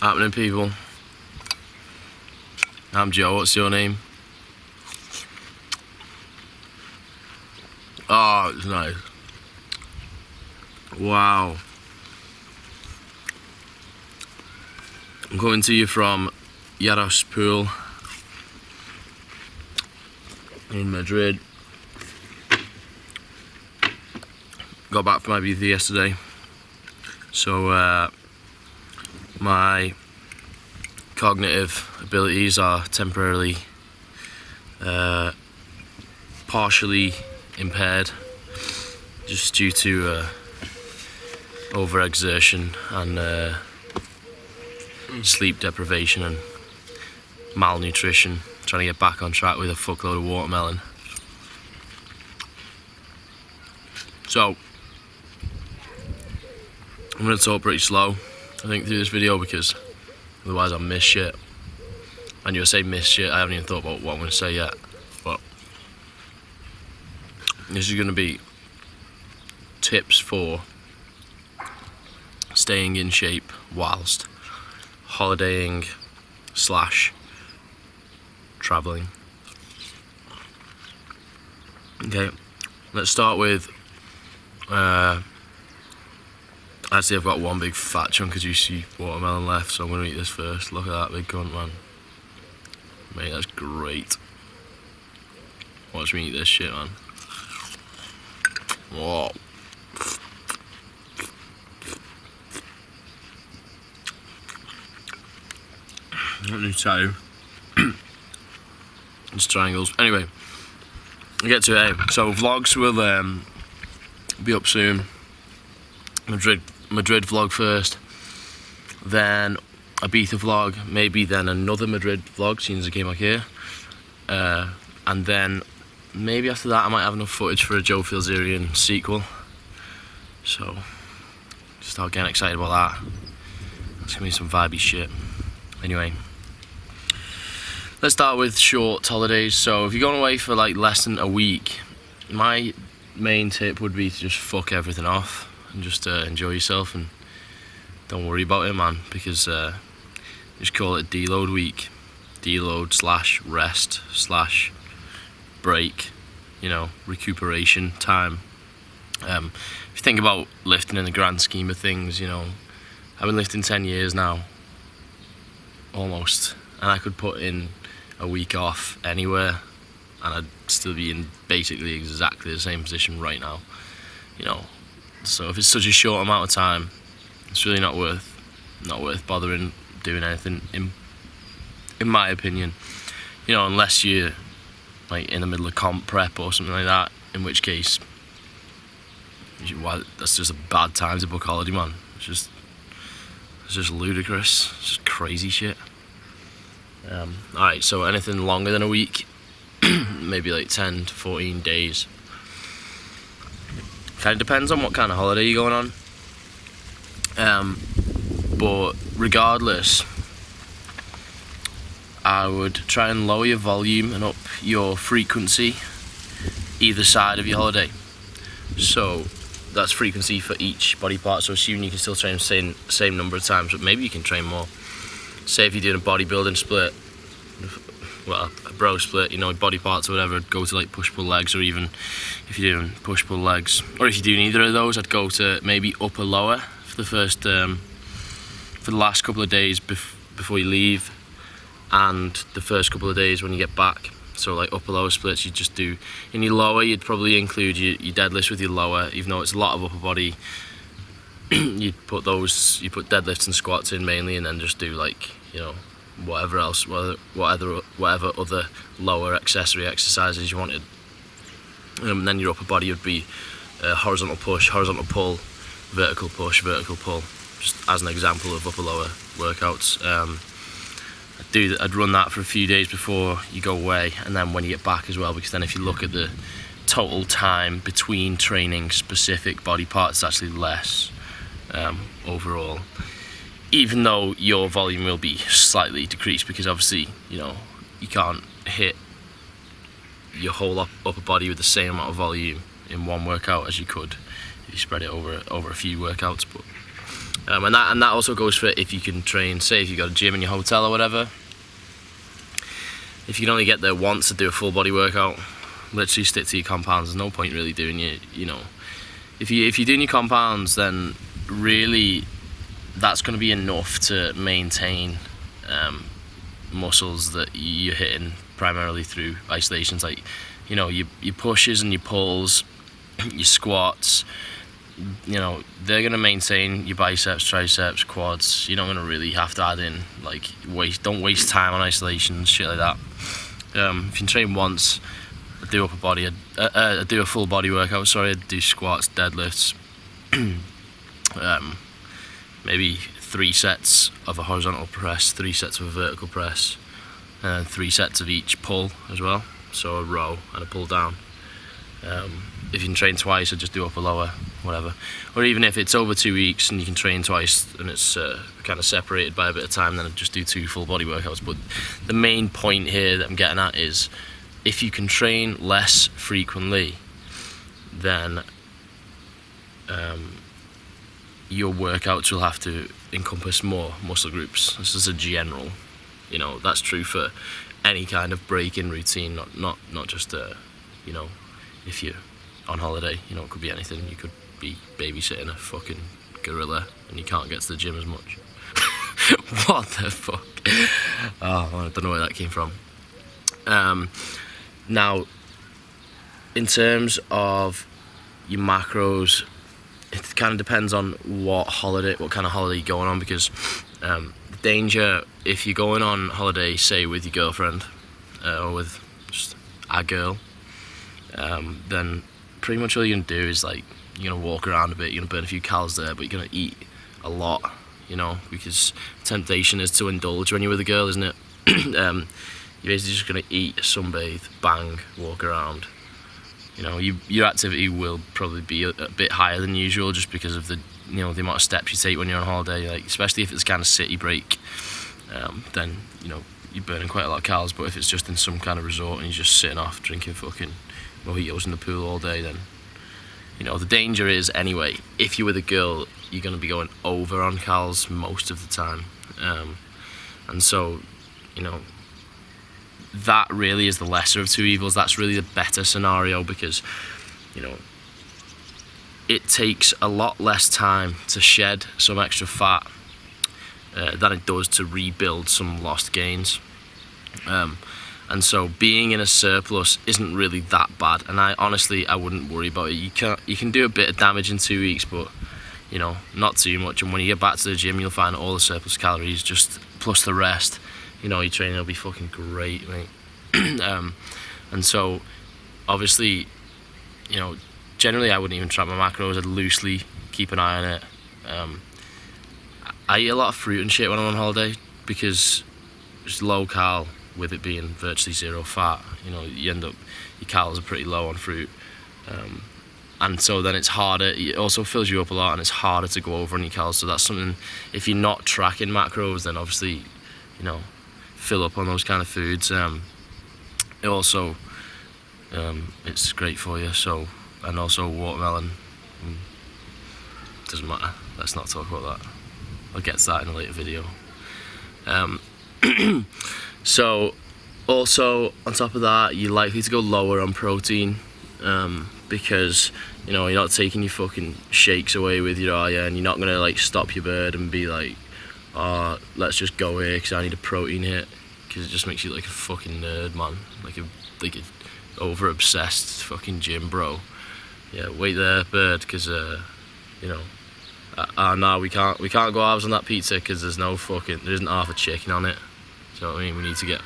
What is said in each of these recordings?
Happening, people? I'm Joe. What's your name? Oh, it's nice. Wow. I'm coming to you from Yaros Pool in Madrid. Got back from Ibiza yesterday, so my cognitive abilities are temporarily partially impaired just due to overexertion and sleep deprivation and malnutrition, trying to get back on track with a fuckload of watermelon. So I'm going to talk pretty slow, I think, through this video, because otherwise I'll miss shit. And you'll say miss shit, I haven't even thought about what I'm going to say yet. But this is going to be tips for staying in shape whilst holidaying / travelling. Okay, let's start with actually, I've got one big fat chunk of juicy watermelon left, so I'm going to eat this first. Look at that big cunt, man. Mate, that's great. Watch me eat this shit, man. Whoa. What new tattoo? It's triangles. Anyway, I get to it. So vlogs will be up soon. Madrid vlog first, then Ibiza vlog, maybe then another Madrid vlog, seeing as I came back here, and then maybe after that I might have enough footage for a Joe Filzerian sequel. So start getting excited about that. It's gonna be some vibey shit. Anyway, let's start with short holidays. So if you're going away for like less than a week, my main tip would be to just fuck everything off and just enjoy yourself and don't worry about it, man, because just call it deload week. Deload / rest / break, you know, recuperation time. If you think about lifting in the grand scheme of things, you know, I've been lifting 10 years now, almost, and I could put in a week off anywhere and I'd still be in basically exactly the same position right now, you know. So if it's such a short amount of time, it's really not worth bothering doing anything, in my opinion. You know, unless you're like in the middle of comp prep or something like that, in which case that's just a bad time to book holiday, man. It's just ludicrous. It's just crazy shit. Alright, so anything longer than a week, maybe like 10 to 14 days. Kind of depends on what kind of holiday you're going on. But regardless, I would try and lower your volume and up your frequency either side of your holiday. So that's frequency for each body part. So assuming you can still train the same number of times, but maybe you can train more. Say if you're doing a bodybuilding split, well, a bro split, you know, body parts or whatever, I'd go to like push-pull legs, or even if you're doing push-pull legs, or if you're doing either of those, I'd go to maybe upper-lower for the first, for the last couple of days before you leave, and the first couple of days when you get back. So like upper-lower splits, you just do, in your lower, you'd probably include your deadlifts with your lower, even though it's a lot of upper body. You put deadlifts and squats in mainly, and then just do like, you know, whatever else, whatever other lower accessory exercises you wanted. And then your upper body would be horizontal push, horizontal pull, vertical push, vertical pull, just as an example of upper lower workouts. I'd run that for a few days before you go away, and then when you get back as well, because then if you look at the total time between training specific body parts, it's actually less overall, even though your volume will be slightly decreased, because obviously, you know, you can't hit your whole upper body with the same amount of volume in one workout as you could if you spread it over a few workouts. But And that also goes for if you can train, say if you've got a gym in your hotel or whatever. If you can only get there once to do a full body workout, literally stick to your compounds. There's no point really doing you know, if you're doing your compounds, then really that's going to be enough to maintain muscles that you're hitting primarily through isolations, like, you know, your pushes and your pulls, your squats. You know, they're going to maintain your biceps, triceps, quads. You're not going to really have to add in, like, don't waste time on isolations, shit like that. If you can train once, I do upper body, I do a full body workout, sorry, I do squats, deadlifts, maybe 3 sets of a horizontal press, 3 sets of a vertical press, and 3 sets of each pull as well, so a row and a pull down. If you can train twice, I just do upper lower, whatever. Or even if it's over 2 weeks and you can train twice and it's kind of separated by a bit of time, then I just do 2 full body workouts. But the main point here that I'm getting at is, if you can train less frequently, then your workouts will have to encompass more muscle groups. This is a general, you know, that's true for any kind of break-in routine, not just you know, if you're on holiday, you know, it could be anything. You could be babysitting a fucking gorilla and you can't get to the gym as much. What the fuck? Oh, I don't know where that came from. Now, in terms of your macros, it kind of depends on what kind of holiday you're going on, because the danger, if you're going on holiday, say with your girlfriend or with just a girl, then pretty much all you're gonna do is, like, you're gonna walk around a bit, you're gonna burn a few calories there, but you're gonna eat a lot, you know, because temptation is to indulge when you're with a girl, isn't it? You're basically just gonna eat, sunbathe, bang, walk around. You know, your activity will probably be a bit higher than usual, just because of the, you know, the amount of steps you take when you're on holiday. Like, especially if it's kind of city break, then, you know, you're burning quite a lot of calories. But if it's just in some kind of resort and you're just sitting off drinking fucking mojitos in the pool all day, then, you know, the danger is, anyway, if you're with a girl, you're going to be going over on calories most of the time, and so, you know, that really is the lesser of 2 evils. That's really the better scenario, because, you know, it takes a lot less time to shed some extra fat than it does to rebuild some lost gains. And so being in a surplus isn't really that bad, and I wouldn't worry about it. You can do a bit of damage in 2 weeks, but, you know, not too much. And when you get back to the gym, you'll find all the surplus calories just plus the rest. You know, your training will be fucking great, mate. And so, obviously, you know, generally I wouldn't even track my macros. I'd loosely keep an eye on it. I eat a lot of fruit and shit when I'm on holiday, because it's low cal, with it being virtually 0 fat. You know, you end up, your calories are pretty low on fruit. And so then it's harder, it also fills you up a lot, and it's harder to go over on your calories. So that's something, if you're not tracking macros, then obviously, you know, fill up on those kind of foods. It also, it's great for you. So, and also watermelon, doesn't matter, let's not talk about that. I'll get to that in a later video. So, also on top of that, you're likely to go lower on protein, because, you know, you're not taking your fucking shakes away with you, are you? And you're not gonna, like, stop your bird and be like, oh, let's just go here because I need a protein hit, because it just makes you like a fucking nerd, man, like a over obsessed fucking gym bro. Yeah, wait there, bird, because you know, no, we can't go halves on that pizza because there isn't half a chicken on it. So I mean, we need to get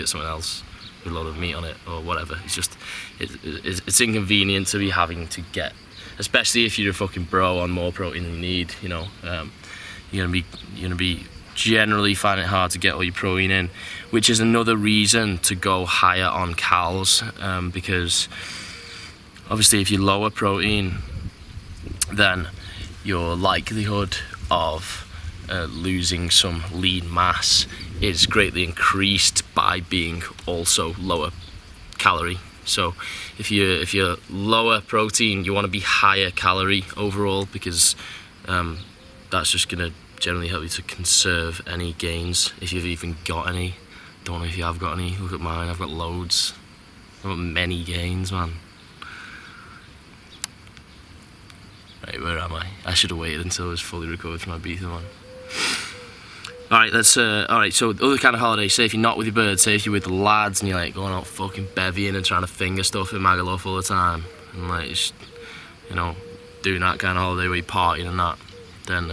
something else with a load of meat on it or whatever. It's just it's inconvenient to be having to get, especially if you're a fucking bro, on more protein than you need. You know, you're gonna be generally finding it hard to get all your protein in, which is another reason to go higher on calories, because obviously if you lower protein, then your likelihood of losing some lean mass is greatly increased by being also lower calorie. So if you're lower protein, you want to be higher calorie overall, because that's just gonna generally help you to conserve any gains if you've even got any. Don't know if you have got any. Look at mine, I've got loads. I've got many gains, man. Right, where am I? I should have waited until I was fully recovered from my Ibiza, man. Alright, alright, so other kind of holiday, say if you're not with your birds, say if you're with the lads and you're like going out fucking bevying and trying to finger stuff in Magaluf all the time, and like, just, you know, doing that kind of holiday where you're partying and that, then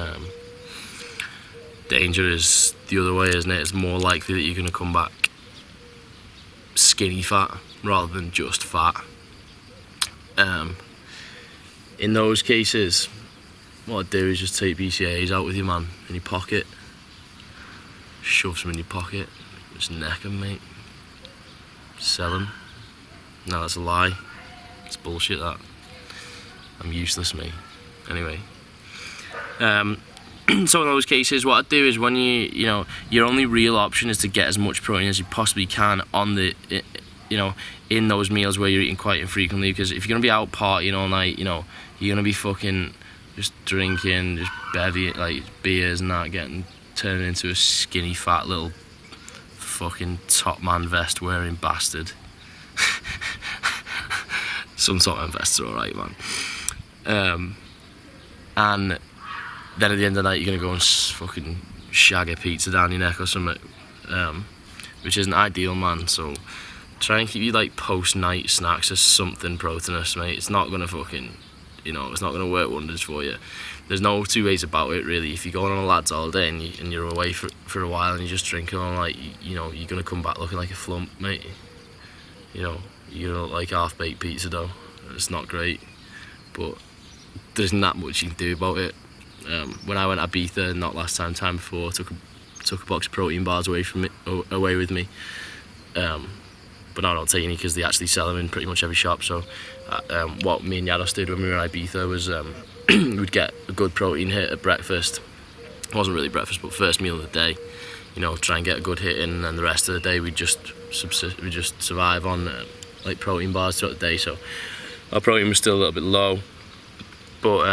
danger is the other way, isn't it? It's more likely that you're going to come back skinny fat rather than just fat. In those cases, what I'd do is just take BCAAs out with you, man, in your pocket. Shove them in your pocket, just neck them, mate. Sell them. No, that's a lie. It's bullshit, that. I'm useless, mate. Anyway. So in those cases, what I'd do is when you know, your only real option is to get as much protein as you possibly can on the, you know, in those meals where you're eating quite infrequently, because if you're going to be out partying all night, you know, you're going to be fucking just drinking, just bevy, like beers and that, turning into a skinny fat little fucking top man vest wearing bastard. Some top man vests are alright, man. And then at the end of the night you're gonna go and fucking shag a pizza down your neck or something, which isn't ideal, man. So try and keep you like post-night snacks as something proteinous, mate. It's not gonna fucking, you know, it's not gonna work wonders for you. There's no two ways about it, really. If you're going on a lads holiday and you're away for a while and you're just drinking all night, you know, you're gonna come back looking like a flump, mate. You know, you're gonna look like half-baked pizza dough. It's not great, but there's not much you can do about it. When I went to Ibiza, not last time before, took a box of protein bars away with me. But now I don't take any because they actually sell them in pretty much every shop. So what me and Yados did when we were in Ibiza was we'd get a good protein hit at breakfast. It wasn't really breakfast, but first meal of the day. You know, try and get a good hit in, and then the rest of the day we just survive on like protein bars throughout the day. So our protein was still a little bit low, but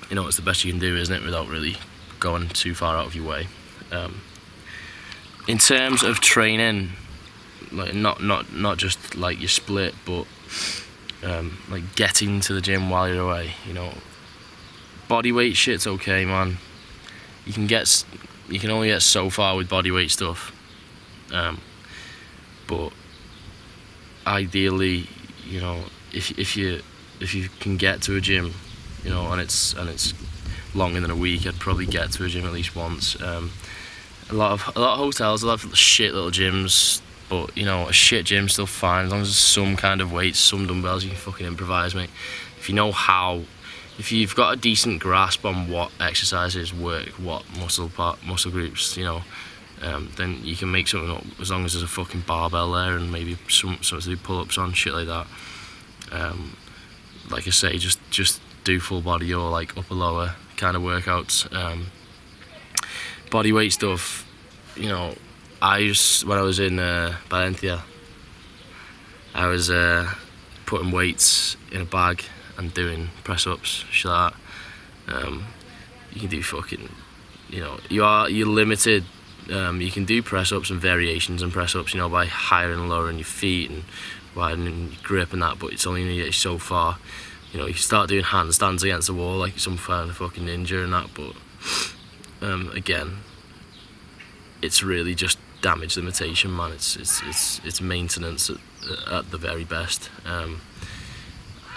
you know, it's the best you can do, isn't it, without really going too far out of your way. In terms of training, like not just like your split, but like getting to the gym while you're away, you know, body weight shit's okay, man. You can only get so far with body weight stuff, but ideally, you know, if you can get to a gym, you know, and it's longer than a week, I'd probably get to a gym at least once. A lot of hotels will have shit little gyms, but you know, a shit gym's still fine as long as there's some kind of weights, some dumbbells you can fucking improvise, mate. If you know how, if you've got a decent grasp on what exercises work, what muscle groups, you know, then you can make something up as long as there's a fucking barbell there and maybe something to do pull-ups on, shit like that. Like I say, just do full body or like upper lower kind of workouts. Body weight stuff, you know, when I was in Valencia, I was putting weights in a bag and doing press ups, shit like that. You can do fucking, you know, you're limited. You can do press ups and variations and press ups, you know, by higher and lowering your feet and widening your grip and that, but it's only gonna get you so far. You know, you can start doing handstands against the wall like some kind of fucking ninja and that, but again, it's really just damage limitation, man. It's maintenance at the very best.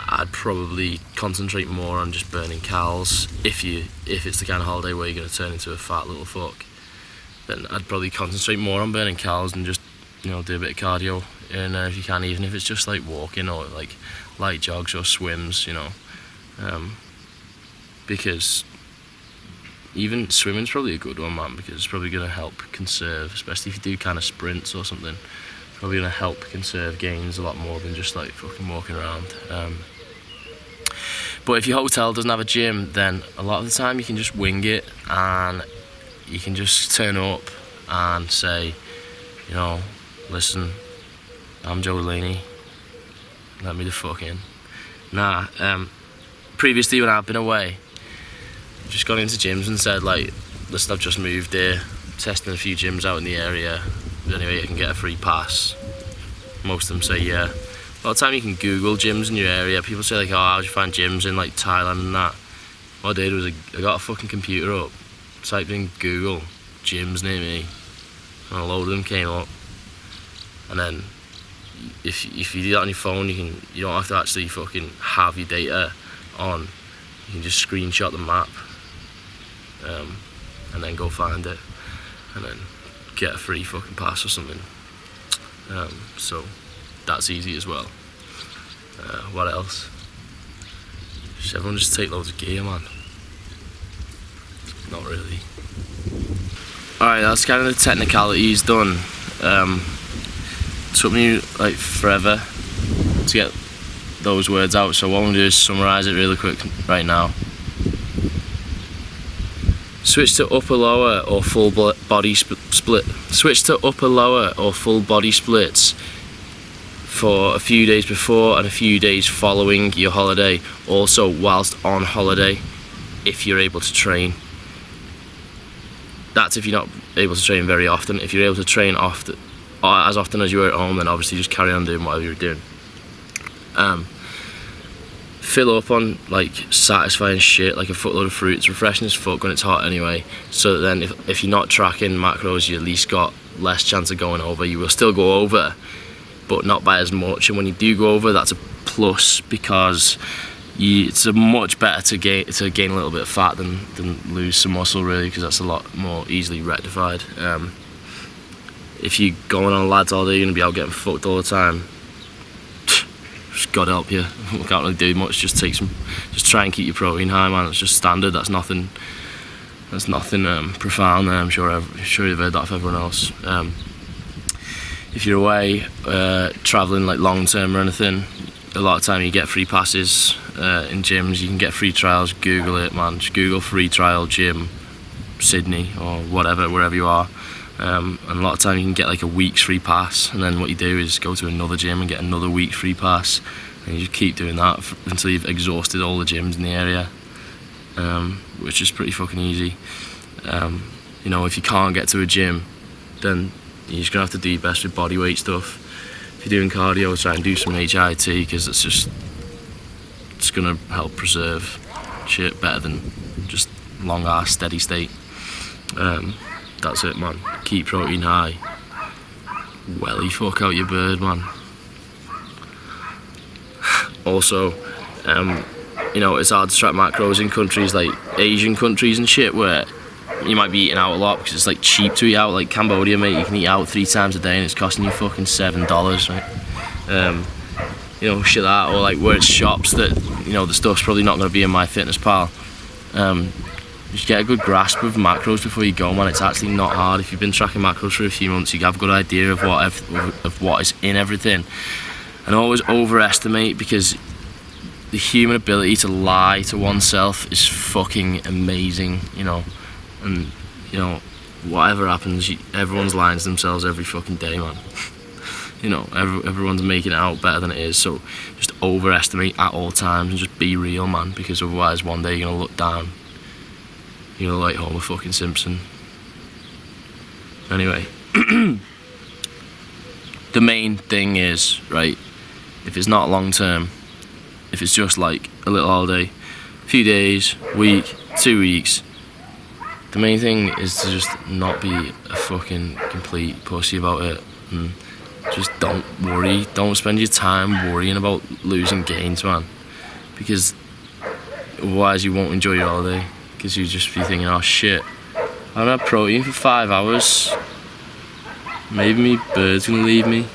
I'd probably concentrate more on just burning calories. If it's the kind of holiday where you're going to turn into a fat little fuck, then I'd probably concentrate more on burning calories and just, you know, do a bit of cardio. And if you can, even if it's just like walking or like light jogs or swims, you know, because even swimming's probably a good one, man, because it's probably going to help conserve, especially if you do kind of sprints or something. It's probably going to help conserve gains a lot more than just like fucking walking around. But if your hotel doesn't have a gym, then a lot of the time you can just wing it and you can just turn up and say, you know, listen, I'm Joe Delaney, let me the fuck in. Previously when I've been away, just gone into gyms and said like, listen, I've just moved here, testing a few gyms out in the area, anyway I can get a free pass. Most of them say yeah. A lot of time you can Google gyms in your area. People say like, oh, how'd you find gyms in like Thailand and that? What I did was I got a fucking computer up, typed in Google gyms near me, and a load of them came up. And then if you do that on your phone, you don't have to actually fucking have your data on. You can just screenshot the map, and then go find it, and then get a free fucking pass or something. So that's easy as well. What else? Everyone just take loads of gear, man. Not really. Alright, that's kind of the technicalities done. Took me like forever to get those words out, so what I'm going to do is summarise it really quick right now. Switch to upper lower or full body split. Switch to upper lower or full body splits for a few days before and a few days following your holiday. Also whilst on holiday, if you're able to train. That's if you're not able to train very often. If you're able to train often, as often as you were at home, then obviously just carry on doing whatever you're doing. Fill up on like satisfying shit, like a footload of fruit. It's refreshing as fuck when it's hot anyway, so that then if you're not tracking macros, you at least got less chance of going over. You will still go over, but not by as much, and when you do go over, that's a plus, because it's a much better to gain a little bit of fat than lose some muscle, really, because that's a lot more easily rectified. If you're going on lads all day, you're going to be out getting fucked all the time. Just God help you. We can't really do much. Just try and keep your protein high, man. It's just standard. That's nothing profound there. I'm sure you've heard that of everyone else. If you're away traveling like long term or anything, a lot of time you get free passes in gyms. You can get free trials. Google it, man. Just Google free trial gym Sydney or whatever, wherever you are. And a lot of time you can get like a week's free pass, and then what you do is go to another gym and get another week's free pass, and you just keep doing that until you've exhausted all the gyms in the area, which is pretty fucking easy. You know, if you can't get to a gym, then you're just gonna have to do your best with body weight stuff. If you're doing cardio, try and do some HIIT, because it's gonna help preserve shit better than just long ass steady state. That's it, man. Keep protein high. Welly fuck out your bird, man. Also, you know, it's hard to track macros in countries like Asian countries and shit, where you might be eating out a lot because it's like cheap to eat out. Like Cambodia, mate, you can eat out 3 times a day and it's costing you fucking $7, right? You know, shit like that, or like where it's shops that, you know, the stuff's probably not going to be in MyFitnessPal. Just get a good grasp of macros before you go, man. It's actually not hard. If you've been tracking macros for a few months, you have a good idea of what is in everything. And always overestimate, because the human ability to lie to oneself is fucking amazing, you know. And, you know, whatever happens, everyone's lying to themselves every fucking day, man. You know, everyone's making it out better than it is. So just overestimate at all times and just be real, man, because otherwise one day you're gonna look down. You're gonna like Homer fucking Simpson. Anyway, the main thing is, right, if it's not long term, if it's just like a little holiday, a few days, week, 2 weeks, the main thing is to just not be a fucking complete pussy about it, and just don't worry. Don't spend your time worrying about losing gains, man, because otherwise you won't enjoy your holiday. Because you just be thinking, oh shit, I haven't had protein for 5 hours. Maybe my bird's gonna leave me.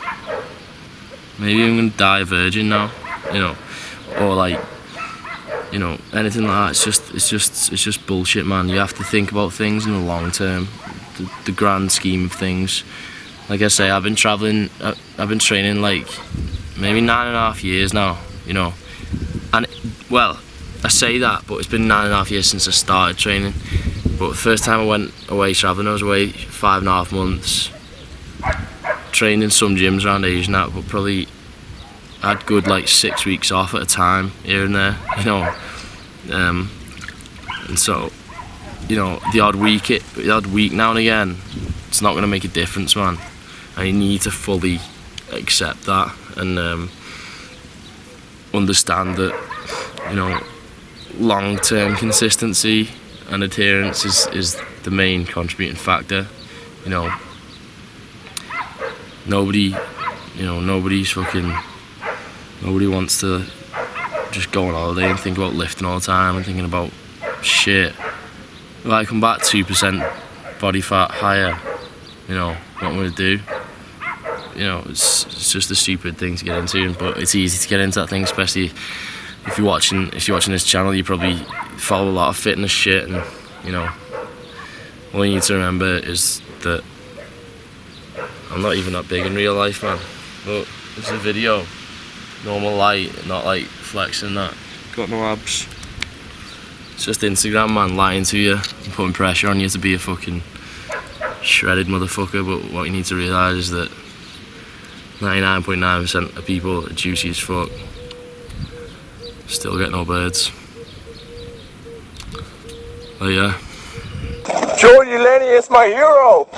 Maybe I'm gonna die a virgin now, you know, or like, you know, anything like that. It's just bullshit, man. You have to think about things in the long term, the grand scheme of things. Like I say, I've been training like maybe 9.5 years now, you know, and well, I say that, but it's been 9.5 years since I started training. But the first time I went away travelling, I was away 5.5 months. Trained in some gyms around Asia and that, but probably had good like 6 weeks off at a time, here and there, you know. And so you know, the odd week now and again, it's not going to make a difference, man. And you need to fully accept that and understand that, you know, long-term consistency and adherence is the main contributing factor. You know, nobody wants to just go on holiday and think about lifting all the time and thinking about shit. If I come back 2% body fat higher, you know, what I'm gonna do? You know, it's just a stupid thing to get into, but it's easy to get into that thing, especially if you're watching this channel. You probably follow a lot of fitness shit, and you know, all you need to remember is that I'm not even that big in real life, man. Look, it's a video, normal light, not like flexing that. Got no abs. It's just Instagram, man, lying to you and putting pressure on you to be a fucking shredded motherfucker. But what you need to realise is that 99.9% of people are juicy as fuck. Still get no birds. But yeah. Delaney is my hero!